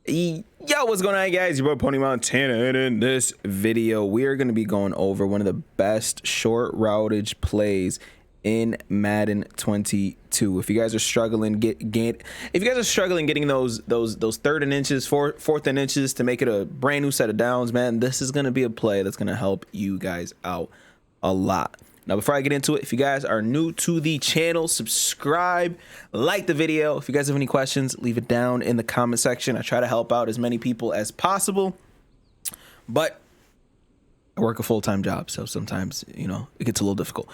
Yo, what's going on, guys? Your boy Pwny Montana, and in this video we are going to be going over one of the best short routage plays in Madden 22. If you guys are struggling if you guys are struggling getting those third and inches, fourth and inches to make it a brand new set of downs, man, this is going to be a play that's going to help you guys out a lot. Now, before I get into it, if you guys are new to the channel, subscribe, like the video. If you guys have any questions, leave it down in the comment section. I try to help out as many people as possible, but I work a full-time job, so sometimes, you know, it gets a little difficult.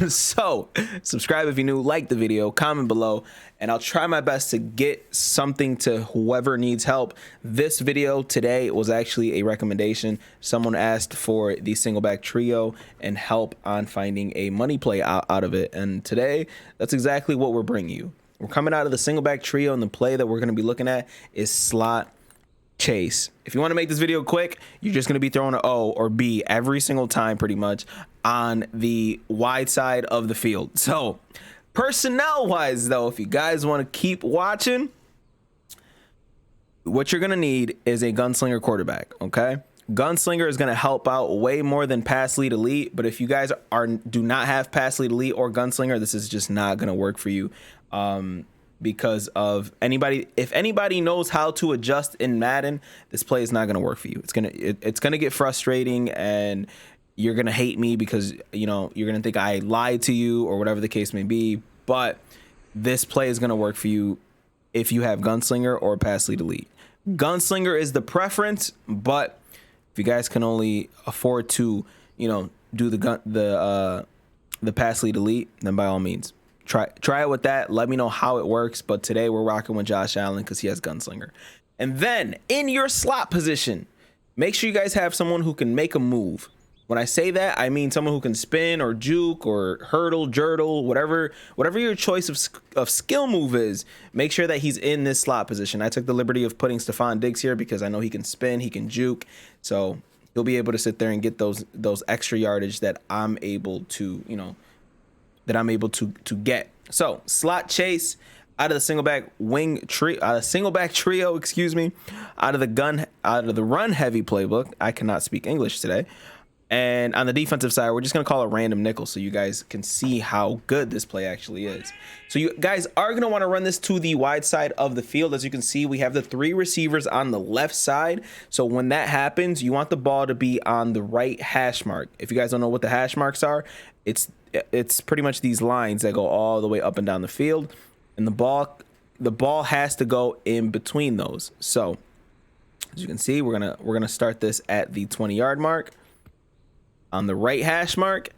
So subscribe if you're new, like the video, comment below, and I'll try my best to get something to whoever needs help. This video today was actually a recommendation. Someone asked for the single back trio and help on finding a money play out of it. And today, that's exactly what we're bringing you. We're coming out of the single back trio, and the play that we're going to be looking at is slot chase. If you want to make this video quick, you're just going to be throwing an O or B every single time pretty much on the wide side of the field. So personnel wise though, if you guys want to keep watching, what you're going to need is a gunslinger quarterback. Okay, gunslinger is going to help out way more than pass lead elite, but if you guys do not have pass lead elite or gunslinger, this is just not going to work for you. Because of if anybody knows how to adjust in Madden, this play is not going to work for you. It's gonna get frustrating, and you're gonna hate me because, you know, you're gonna think I lied to you or whatever the case may be. But this play is gonna work for you if you have gunslinger or pass lead elite. Gunslinger is the preference, but if you guys can only afford to, you know, do the pass lead elite, then by all means, Try it with that. Let me know how it works. But today we're rocking with Josh Allen because he has gunslinger. And then in your slot position, make sure you guys have someone who can make a move. When I say that, I mean someone who can spin or juke or hurdle, jurtle, whatever your choice of skill move is. Make sure that he's in this slot position. I took the liberty of putting Stephon Diggs here because I know he can spin, he can juke, so he'll be able to sit there and get those extra yardage that I'm able to, you know, to get. So slot chase out of the single back trio, excuse me, out of the run heavy playbook. I cannot speak English today. And on the defensive side, we're just going to call it random nickel so you guys can see how good this play actually is. So you guys are going to want to run this to the wide side of the field. As you can see, we have the 3 receivers on the left side. So when that happens, you want the ball to be on the right hash mark. If you guys don't know what the hash marks are, it's pretty much these lines that go all the way up and down the field, and the ball has to go in between those. So as you can see, we're gonna start this at the 20-yard mark on the right hash mark,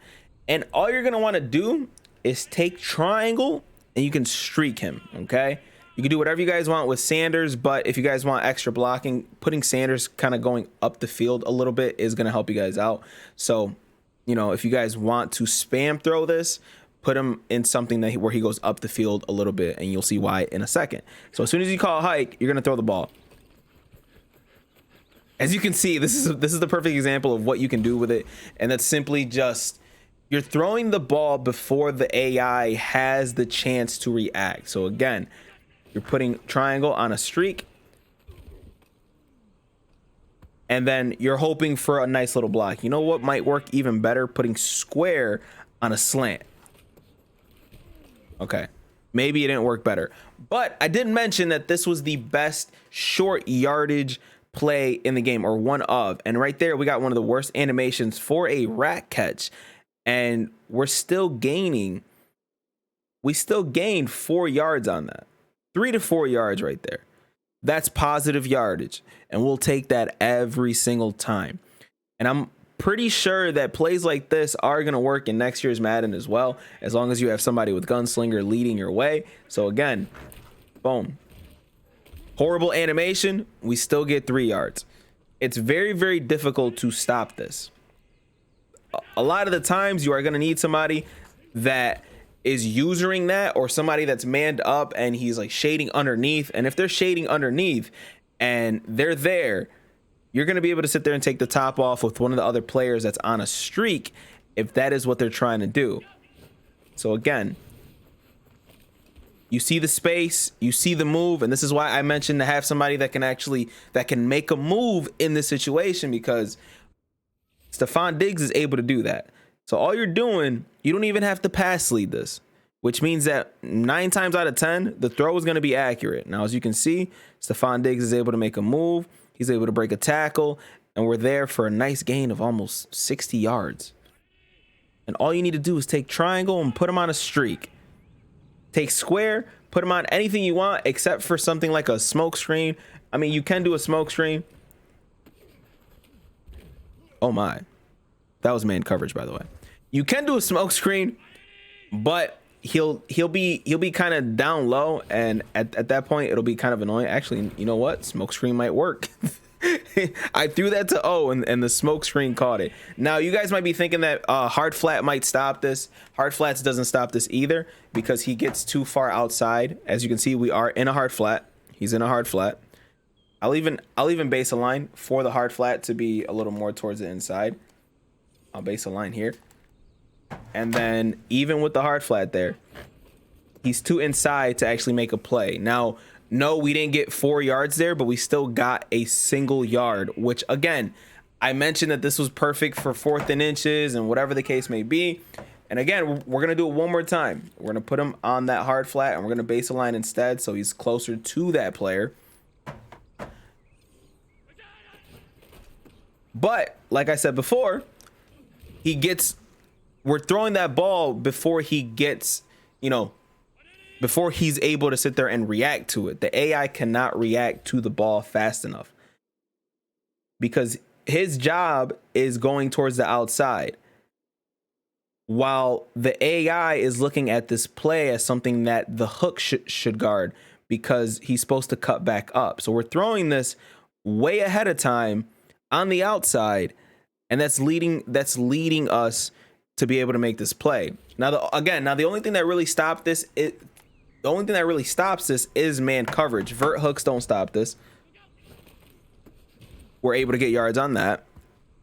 and all you're gonna want to do is take triangle and you can streak him. Okay, you can do whatever you guys want with Sanders, but if you guys want extra blocking, putting Sanders kind of going up the field a little bit is gonna help you guys out. So, you know, if you guys want to spam throw this, put him in something where he goes up the field a little bit, and you'll see why in a second. So as soon as you call a hike, you're gonna throw the ball. As you can see, this is the perfect example of what you can do with it, and that's simply just you're throwing the ball before the AI has the chance to react. So again, you're putting triangle on a streak, and then you're hoping for a nice little block. You know what might work even better? Putting square on a slant. Okay, maybe it didn't work better, but I did mention that this was the best short yardage play in the game, or one of. And right there, we got one of the worst animations for a rat catch, and we're still gaining. We still gained 4 yards on that. 3 to 4 yards right there. That's positive yardage, and we'll take that every single time. And I'm pretty sure that plays like this are going to work in next year's Madden as well, as long as you have somebody with gunslinger leading your way. So again, boom. Horrible animation, we still get 3 yards. It's very, very difficult to stop this. A lot of the times you are going to need somebody that is using that, or somebody that's manned up and he's like shading underneath. And if they're shading underneath and they're there, you're going to be able to sit there and take the top off with one of the other players that's on a streak, if that is what they're trying to do. So again, You see the space, you see the move, and this is why I mentioned to have somebody that can make a move in this situation, because Stefon Diggs is able to do that. So all you're doing, you don't even have to pass lead this, which means that 9 times out of 10, the throw is going to be accurate. Now, as you can see, Stefon Diggs is able to make a move. He's able to break a tackle, and we're there for a nice gain of almost 60 yards. And all you need to do is take triangle and put him on a streak. Take square, put him on anything you want, except for something like a smoke screen. I mean, you can do a smoke screen. Oh my, that was man coverage, by the way. You can do a smoke screen, but he'll be kind of down low, and at that point it'll be kind of annoying. Actually, you know what? Smoke screen might work. I threw that to O, and the smoke screen caught it. Now you guys might be thinking that hard flat might stop this. Hard flats doesn't stop this either, because he gets too far outside. As you can see, we are in a hard flat. He's in a hard flat. I'll even base a line for the hard flat to be a little more towards the inside. I'll base a line here. And then even with the hard flat there, he's too inside to actually make a play. Now, no, we didn't get 4 yards there, but we still got a single yard, which again, I mentioned that this was perfect for 4th and inches and whatever the case may be. And again, we're going to do it one more time. We're going to put him on that hard flat, and we're going to base a line instead, so he's closer to that player. But like I said before, we're throwing that ball before he gets, before he's able to sit there and react to it. The AI cannot react to the ball fast enough, because his job is going towards the outside, while the AI is looking at this play as something that the hook should guard, because he's supposed to cut back up. So we're throwing this way ahead of time on the outside, and that's leading us to be able to make this play. Now, the only thing that really stopped this is man coverage. Vert hooks don't stop this. We're able to get yards on that.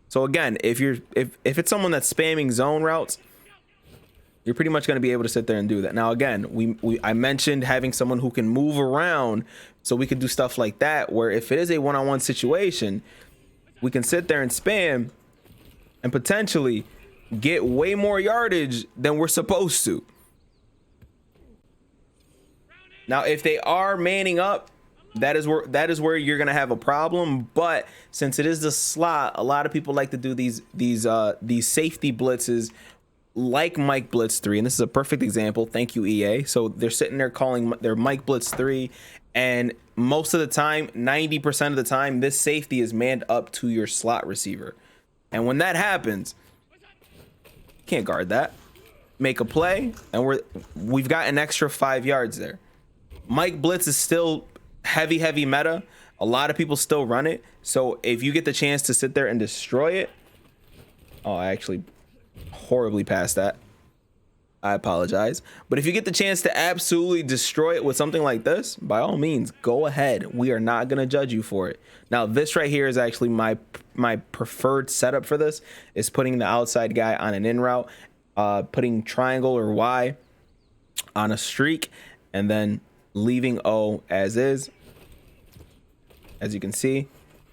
So again, if it's someone that's spamming zone routes, you're pretty much going to be able to sit there and do that. Now, again, I mentioned having someone who can move around, so we could do stuff like that, where if it is a one-on-one situation, we can sit there and spam and potentially get way more yardage than we're supposed to. Now, if they are manning up, that is where you're gonna have a problem. But since it is the slot, a lot of people like to do these safety blitzes, like Mike Blitz 3, and this is a perfect example. Thank you, EA. So they're sitting there calling their Mike Blitz 3, and most of the time, 90% of the time, this safety is manned up to your slot receiver. And when that happens, you can't guard that. Make a play, and we've got an extra 5 yards there. Mike Blitz is still heavy meta. A lot of people still run it. So if you get the chance to sit there and destroy it, oh, I actually horribly passed that. I apologize. But if you get the chance to absolutely destroy it with something like this, by all means, go ahead. We are not going to judge you for it. Now, this right here is actually my preferred setup for this, is putting the outside guy on an in route, putting triangle or Y on a streak, and then leaving O as is. As you can see,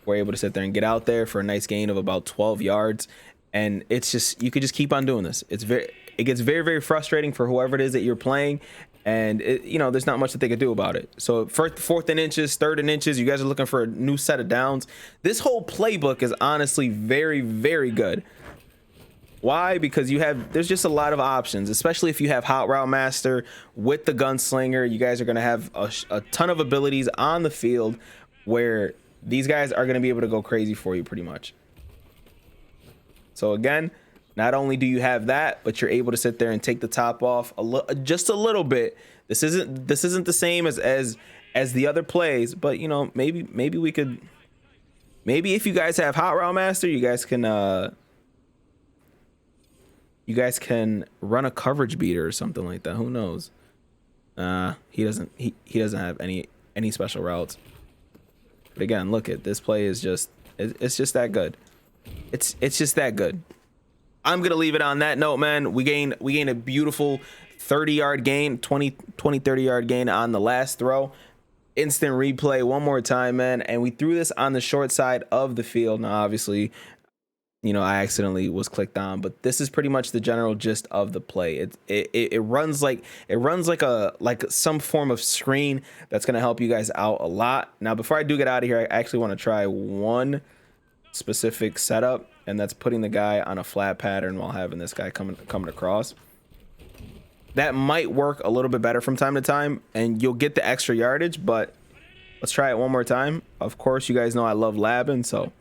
we're able to sit there and get out there for a nice gain of about 12 yards. And it's just, you could just keep on doing this. It gets very frustrating for whoever it is that you're playing, and there's not much that they could do about it. So 4th and inches, 3rd and inches, you guys are looking for a new set of downs. This whole playbook is honestly very good. Why? Because there's just a lot of options, especially if you have Hot Route Master with the Gunslinger. You guys are going to have a ton of abilities on the field where these guys are going to be able to go crazy for you pretty much. So again, not only do you have that, but you're able to sit there and take the top off just a little bit. This isn't the same as the other plays, but maybe we could, if you guys have Hot Route Master, you guys can run a coverage beater or something like that. Who knows? He doesn't have any special routes. But again, look at this play is just it's just that good. It's just that good. I'm gonna leave it on that note, man. We gain a beautiful 30-yard gain, 30-yard gain on the last throw. Instant replay one more time, man. And we threw this on the short side of the field. Now, obviously, you know, I accidentally was clicked on, but this is pretty much the general gist of the play. It runs like some form of screen that's going to help you guys out a lot. Now, before I do get out of here, I actually want to try one specific setup, and that's putting the guy on a flat pattern while having this guy coming across. That might work a little bit better from time to time, and you'll get the extra yardage, but let's try it one more time. Of course, you guys know I love labbing, so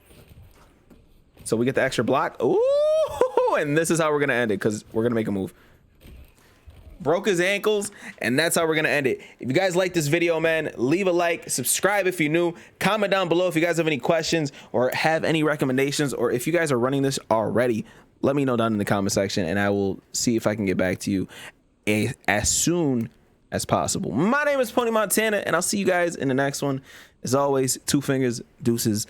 we get the extra block. Ooh, and this is how we're going to end it, because we're going to make a move. Broke his ankles, and that's how we're going to end it. If you guys like this video, man, leave a like, subscribe if you're new, comment down below if you guys have any questions or have any recommendations, or if you guys are running this already, let me know down in the comment section, and I will see if I can get back to you as soon as possible. My name is Pwny Montana, and I'll see you guys in the next one. As always, 2 fingers, deuces.